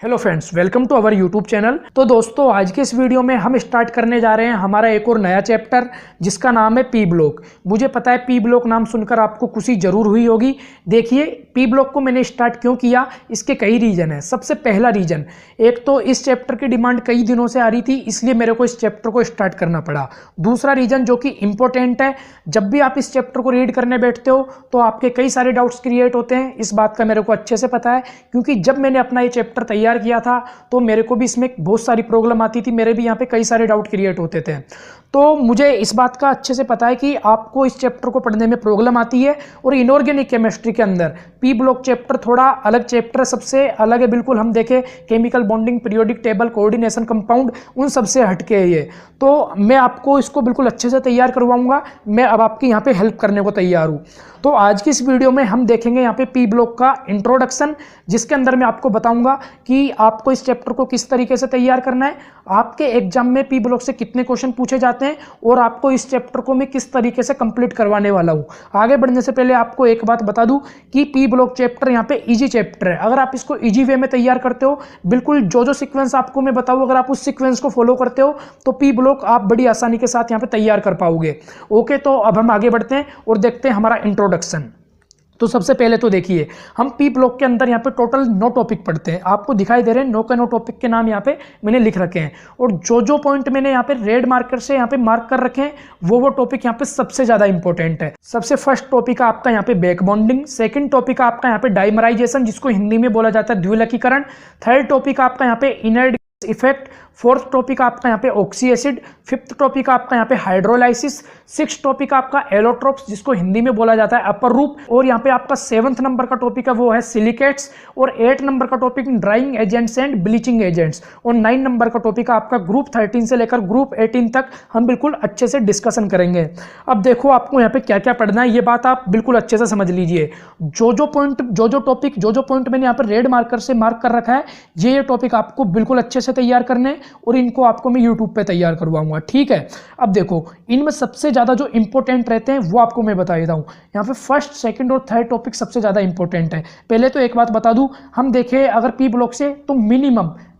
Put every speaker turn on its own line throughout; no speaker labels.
Hello friends, welcome to our YouTube channel. तो दोस्तों, आज के इस वीडियो में हम स्टार्ट करने जा रहे हैं हमारा एक और नया चैप्टर, जिसका नाम है पी ब्लॉक। मुझे पता है पी ब्लॉक नाम सुनकर आपको खुशी जरूर हुई होगी। देखिए, पी ब्लॉक को मैंने स्टार्ट क्यों किया, इसके कई रीजन है। सबसे पहला रीजन, एक तो इस चैप्टर की डिमांड कई दिनों से आ रही थी, इसलिए मेरे को इस चैप्टर को स्टार्ट करना पड़ा। दूसरा रीजन जो कि इंपॉर्टेंट है, जब भी आप इस चैप्टर को रीड करने बैठते हो तो आपके कई सारे डाउट्स क्रिएट होते हैं। इस बात का मेरे को अच्छे से पता है, क्योंकि जब मैंने अपना ये चैप्टर तैयार किया था तो मेरे को भी इसमें बहुत सारी प्रॉब्लम आती थी। मेरे भी यहाँ पे कई सारे डाउट क्रिएट होते थे। तो मुझे इस बात का अच्छे से पता है कि आपको इस चैप्टर को पढ़ने में प्रॉब्लम आती है। और इनऑर्गेनिक केमिस्ट्री के अंदर पी ब्लॉक चैप्टर थोड़ा अलग चैप्टर, सबसे अलग है बिल्कुल। हम देखें chemical bonding, periodic table, coordination, compound, उन सबसे हटके है ये। तो मैं आपको इसको बिल्कुल अच्छे से तैयार करवाऊंगा। मैं अब आपकी यहाँ पे हेल्प करने को तैयार हूँ। तो आज की इस वीडियो में हम देखेंगे यहाँ पे पी ब्लॉक का इंट्रोडक्शन, जिसके अंदर मैं आपको बताऊंगा कि आपको इस चैप्टर को किस तरीके से तैयार करना है, आपके एग्जाम में पी ब्लॉक से कितने क्वेश्चन पूछे जाते हैं, और आपको इस चैप्टर को मैं किस तरीके से कंप्लीट करवाने वाला हूँ। आगे बढ़ने से पहले आपको एक बात बता दूं कि पी ब्लॉक चैप्टर यहाँ पे इजी चैप्टर है। अगर आप इसको इजी वे में तैयार करते हो, बिल्कुल जो सीक्वेंस आपको मैं बताऊँ, अगर आप उस सीक्वेंस को फॉलो करते हो तो पी ब्लॉक आप बड़ी आसानी के साथ यहाँ पे तैयार कर पाओगे। ओके, तो अब हम आगे बढ़ते हैं और देखते हैं हमारा इंट्रोडक्शन। तो सबसे पहले तो देखिए, हम पी ब्लॉक के अंदर यहाँ पे टोटल 9 टॉपिक पढ़ते हैं। आपको दिखाई दे रहे हैं 9 के 9 टॉपिक के नाम यहाँ पे मैंने लिख रखे हैं, और जो पॉइंट मैंने यहाँ पे रेड मार्कर से यहाँ पे मार्क कर रखे हैं वो टॉपिक यहाँ पे सबसे ज्यादा इंपॉर्टेंट है। सबसे फर्स्ट टॉपिक आपका यहाँ पे बैक बॉन्डिंग, सेकंड टॉपिक आपका यहाँ पे डाइमराइजेशन, जिसको हिंदी में बोला जाता है द्विलकीकरण, थर्ड टॉपिक आपका यहाँ पे इनर्ट इफेक्ट, फोर्थ टॉपिक आपका यहाँ पे ऑक्सी एसिड, फिफ्थ टॉपिक आपका यहाँ पे हाइड्रोलाइसिस, सिक्स टॉपिक आपका एलोट्रोप्स, जिसको हिंदी में बोला जाता है अपर रूप, और यहाँ पे आपका 7th नंबर का टॉपिक है वो है सिलिकेट्स, और 8 नंबर का topic drawing agents and bleaching agents, और 9 नंबर का टॉपिक आपका ग्रुप 13 से लेकर ग्रुप 18 तक हम बिल्कुल अच्छे से डिस्कशन करेंगे। अब देखो, आपको यहाँ पे क्या क्या पढ़ना है ये बात आप बिल्कुल अच्छे से समझ लीजिए। जो पॉइंट, जो पॉइंट मैंने यहाँ पर रेड मार्कर से मार्क कर रखा है, ये टॉपिक आपको बिल्कुल अच्छे से तैयार करने, और इनको आपको मैं YouTube पे तैयार करवाऊंगा, ठीक है। अब देखो, इनमें सबसे ज्यादा जो इंपॉर्टेंट रहते हैं वो आपको मैं बता देता हूं। यहाँ पे फर्स्ट, सेकंड और थर्ड टॉपिक सबसे ज्यादा इंपॉर्टेंट है। पहले तो एक बात बता दूं, हम देखें अगर पी ब्लॉक से तो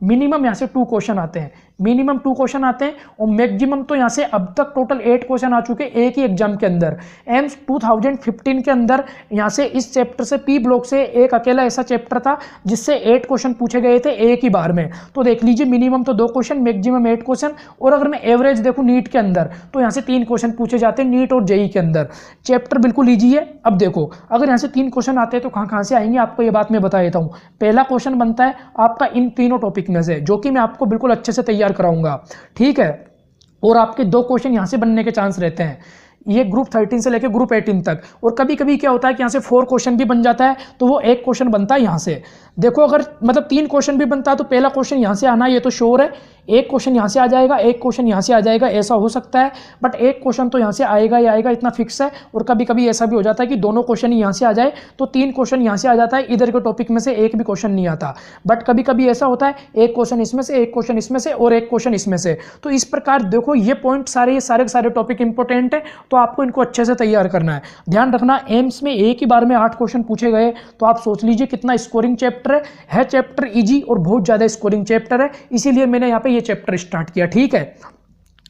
मिनिमम यहाँ से 2 क्वेश्चन आते हैं, मिनिमम 2 क्वेश्चन आते हैं, और मैक्सिमम तो यहाँ से अब तक टोटल 8 क्वेश्चन आ चुके एक ही एग्जाम के अंदर। एम्स 2015 के अंदर यहाँ से इस चैप्टर से, पी ब्लॉक से, एक अकेला ऐसा चैप्टर था जिससे 8 क्वेश्चन पूछे गए थे एक ही बार में। तो देख लीजिए, मिनिमम तो 2 क्वेश्चन, मैक्सिमम 8 क्वेश्चन, और अगर मैं एवरेज देखूँ नीट के अंदर तो यहाँ से 3 क्वेश्चन पूछे जाते हैं नीट और जेई के अंदर। चैप्टर बिल्कुल ईजी है। अब देखो, अगर यहाँ से 3 क्वेश्चन आते हैं तो कहाँ से आएंगे, आपको ये बात मैं बता देता हूँ। पहला क्वेश्चन बनता है आपका इन तीनों टॉपिक में से, जो कि मैं आपको बिल्कुल अच्छे से तैयार कराऊंगा, ठीक है। और आपके 2 क्वेश्चन यहां से बनने के चांस रहते हैं, ये ग्रुप 13 से लेकर ग्रुप 18 तक। और कभी कभी क्या होता है कि यहाँ से 4 क्वेश्चन भी बन जाता है, तो वो 1 क्वेश्चन बनता है यहाँ से। देखो, अगर मतलब 3 क्वेश्चन भी बनता है तो पहला क्वेश्चन यहाँ से आना ये तो श्योर है, 1 क्वेश्चन यहाँ से आ जाएगा, 1 क्वेश्चन यहाँ से आ जाएगा, ऐसा हो सकता है। बट 1 क्वेश्चन तो यहाँ से आएगा ही आएगा, इतना फिक्स है। और कभी कभी ऐसा भी हो जाता है कि दोनों क्वेश्चन यहाँ से आ जाए तो 3 क्वेश्चन यहाँ से आ जाता है, इधर के टॉपिक में से एक भी क्वेश्चन नहीं आता। बट कभी कभी ऐसा होता है 1 क्वेश्चन इसमें से, 1 क्वेश्चन इसमें से, और 1 क्वेश्चन इसमें से। तो इस प्रकार देखो, ये पॉइंट सारे टॉपिक इंपॉर्टेंट है, तो आपको इनको अच्छे से तैयार करना है। ध्यान रखना, एम्स में एक ही बार में 8 क्वेश्चन पूछे गए, तो आप सोच लीजिए कितना स्कोरिंग चैप्टर है। चैप्टर इजी और बहुत ज्यादा स्कोरिंग चैप्टर है, इसीलिए मैंने यहाँ पे ये चैप्टर स्टार्ट किया, ठीक है।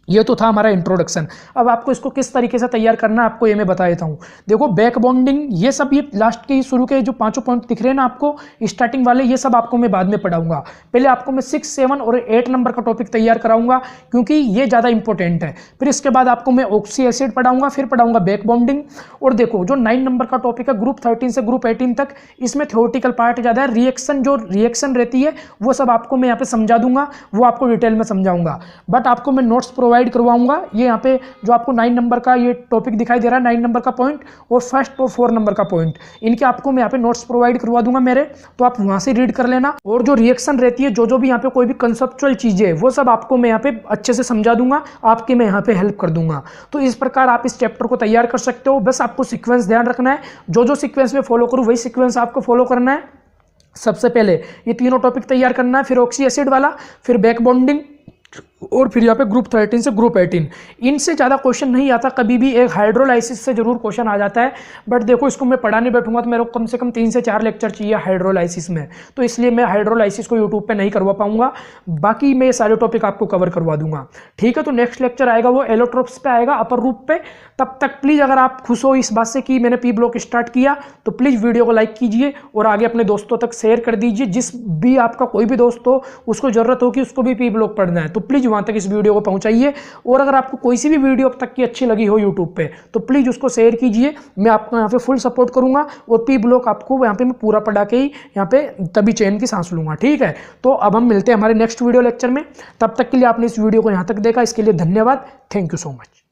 ये तो था हमारा इंट्रोडक्शन। अब आपको इसको किस तरीके से तैयार करना है आपको ये मैं बता देता हूँ। देखो, बैक बॉन्डिंग, ये सब, ये लास्ट के शुरू के जो 5 पॉइंट दिख रहे हैं ना आपको स्टार्टिंग वाले, ये सब आपको मैं बाद में पढ़ाऊंगा। पहले आपको मैं 6, 7 और 8 नंबर का टॉपिक तैयार कराऊंगा, क्योंकि ये ज़्यादा इंपॉर्टेंट है। फिर इसके बाद आपको मैं ऑक्सी एसिड पढ़ाऊंगा, फिर पढ़ाऊंगा बैक बॉन्डिंग। और देखो, जो 9 नंबर का टॉपिक है ग्रुप 13 से ग्रुप 18 तक, इसमें थ्योरेटिकल पार्ट ज़्यादा है। रिएक्शन, जो रिएक्शन रहती है वो सब आपको मैं यहाँ पे समझा दूंगा, वो आपको डिटेल में समझाऊंगा। बट आपको मैं नोट्स प्रोवाइड करवाऊंगा। ये यहाँ पे जो आपको 9 नंबर का ये टॉपिक दिखाई दे रहा है, 9 नंबर का पॉइंट, और फर्स्ट और 4 नंबर का पॉइंट, इनके आपको मैं यहाँ पे नोट्स प्रोवाइड करवा दूंगा मेरे, तो आप वहां से रीड कर लेना। और जो रिएक्शन रहती है, जो भी यहाँ पे कोई भी कंसेप्चुअल चीजें है, वो सब आपको मैं यहाँ पे अच्छे से समझा दूंगा, आपकी मैं यहाँ पे हेल्प कर दूंगा। तो इस प्रकार आप इस चैप्टर को तैयार कर सकते हो। बस आपको सीक्वेंस ध्यान रखना है, जो सीक्वेंस में फॉलो करूँ वही सीक्वेंस आपको फॉलो करना है। सबसे पहले ये तीनों टॉपिक तैयार करना है, फिर ऑक्सी एसिड वाला, फिर बैक बॉन्डिंग, और फिर यहाँ पे ग्रुप 13 से ग्रुप 18, इनसे ज़्यादा क्वेश्चन नहीं आता कभी भी। एक हाइड्रोलाइसिस से जरूर क्वेश्चन आ जाता है, बट देखो इसको मैं पढ़ा नहीं बैठूंगा तो मेरे को कम से कम 3 से 4 लेक्चर चाहिए हाइड्रोलाइसिस में, तो इसलिए मैं हाइड्रोलाइसिस को यूट्यूब पे नहीं करवा पाऊंगा। बाकी मैं सारे टॉपिक आपको कवर करवा दूंगा, ठीक है। तो नेक्स्ट लेक्चर आएगा वो एलोट्रोप्स पे आएगा, अपर रूप पे। तब तक प्लीज़ अगर आप खुश हो इस बात से कि मैंने पी ब्लॉक स्टार्ट किया तो प्लीज़ वीडियो को लाइक कीजिए और आगे अपने दोस्तों तक शेयर कर दीजिए। जिस भी आपका कोई भी दोस्त हो उसको ज़रूरत हो कि उसको भी पी ब्लॉक पढ़ना है तो प्लीज़ वहाँ तक इस वीडियो को पहुँचाइए। और अगर आपको कोई सी भी वीडियो अब तक की अच्छी लगी हो यूट्यूब पे तो प्लीज़ उसको शेयर कीजिए। मैं आपको यहाँ पे फुल सपोर्ट करूँगा और पी ब्लॉक आपको यहाँ पे मैं पूरा पढ़ा के ही यहाँ पे तभी चैन की सांस लूँगा, ठीक है। तो अब हम मिलते हैं हमारे नेक्स्ट वीडियो लेक्चर में। तब तक के लिए आपने इस वीडियो को यहाँ तक देखा, इसके लिए धन्यवाद। Thank you so much.